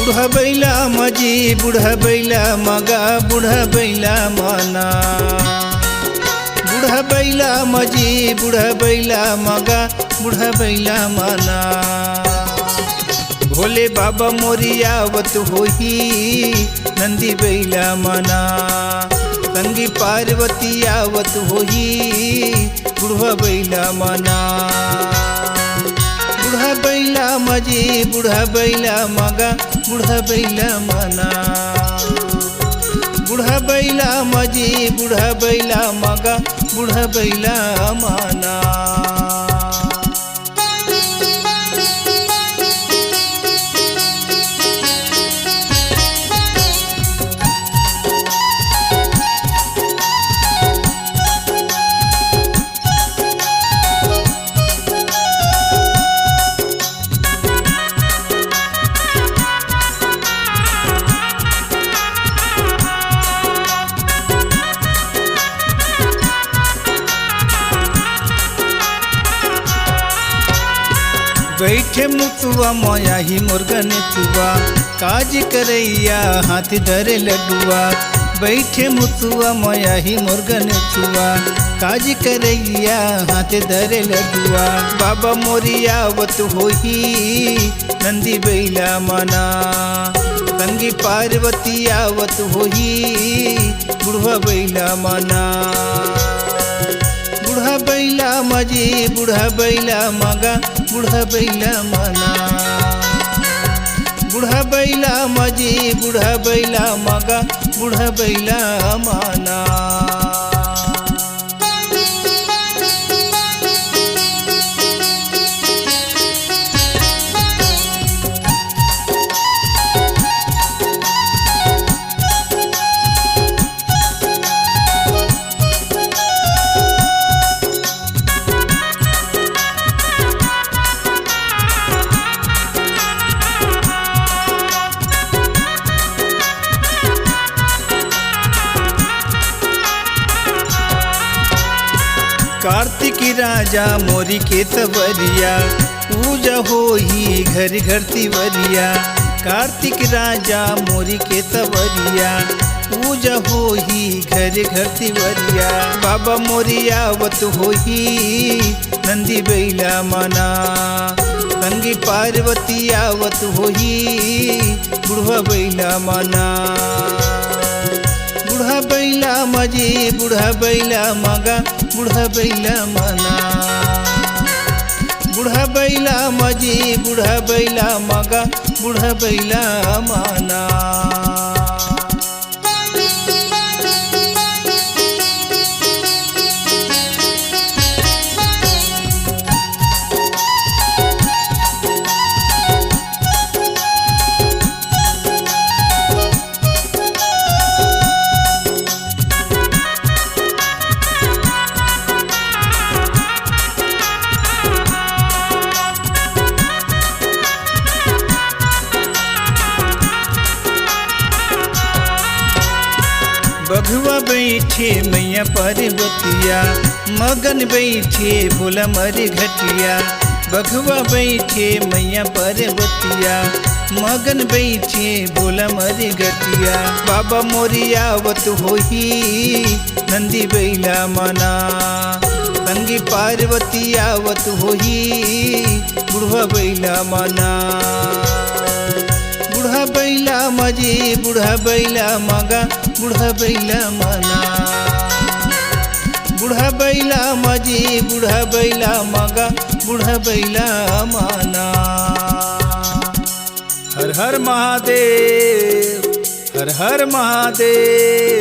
बुढ़ा बैला माझी बुढ़ा बैला मगा बुढ़ा बैला माना बुढ़ा बैला माझी बुढ़ा बैला मगा बुढ़ा बैला माना भोले बाबा मोरिया आवत होही नंदी बैला माना संगी पार्वती आवत होही बुढ़ा बैला माना बुढ़ा बैला माझी बुढ़ा बैला मगा बुढ़ा बैला माना बुढ़ा बैला माझी बुढ़ा बैला मगा बुढ़ा बैला माना बैठे मुतुआ मोया ही मुर्गन तुआ काज करैया हाथ धरे लडुआ बैठे मुतुआ मोया ही मुर्गन तुआ काज करैया हाथ धरे लडुआ बाबा मोरिया आवत होही नंदी बैला माना संगी पार्वती आवत होही बुढ़वा बैला माना बुढ़ा बैला माझी बुढ़ा बैला मगा बुढ़ा बैला माना बुढ़ा बैला माझी बुढ़ा बैला मगा बुढ़ा बैला माना कार्तिक राजा मोरी के तवरिया पूजा होही घर घर तिवरिया कार्तिक राजा मोरी के तवरिया पूजा होही घर घर तिवरिया बाबा मोरिया आवत होही नंदी बैला माना संगी पार्वती आवत होही बुढ़वा बैला माना बुढ़ा बैला माझी बुढ़ा बैला मगा बुढ़ा बैला माना बुढ़ा बैला माझी बुढ़ा बैला मगा बुढ़ा बैला माना बघुआ बैठे मैया पार्वतिया मगन बैठे भोला मर घटिया बघुआ बैठे मैया पार्वतिया मगन बैठे भोला मर घटिया बाबा मोरिया आवत होही नंदी बैला माना संगी पार्वती आवत होही बुढ़वा बैला माना बुढ़ा बैला माझी बुढ़ा बैला मगा बुढ़ा बैला माना बुढ़ा बैला माझी बुढ़ा बैला मगा बुढ़ा बैला माना हर हर महादेव हर हर महादेव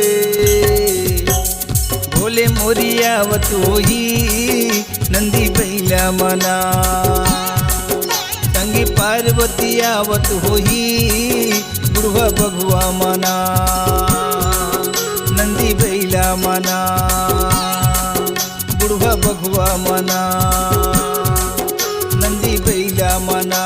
भोले मोरिया आवत होही नंदी बैला माना संगी पार्वती आवत होही बुढ़वा बघुआ माना नंदी बैला माना बुढ़वा बघुआ माना नंदी बैला माना।